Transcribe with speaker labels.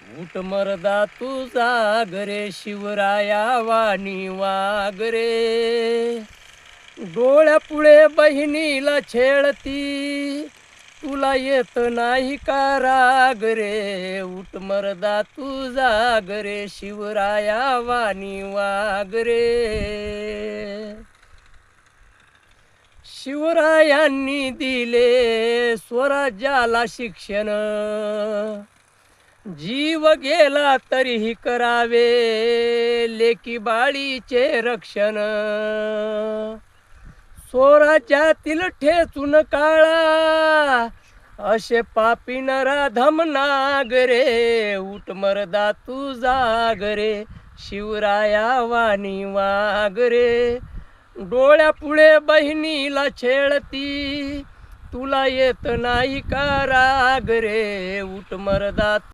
Speaker 1: उठ मर्दा तू जाग रे, शिवराया वाणी वाग रे. डोळ्यापुढे बहिणीला छेडती, तुला येत नाही का राग रे. उठ मर्दा तू जाग रे, शिवराया वाणी वाग रे. शिवरायांनी दिले स्वराज्याला शिक्षण, जीव गेला तरीही करावे लेकी बाळीचे रक्षण. स्वराज्यातील ठेचून काळा, असे पापी नराधम नाग रे. उठ मर्दा तू जाग रे, शिवराया वाणी वाग रे. डोळ्यापुढे बहिणीला छेडती, तुला येत नाही का राग रे. उठ मर्दा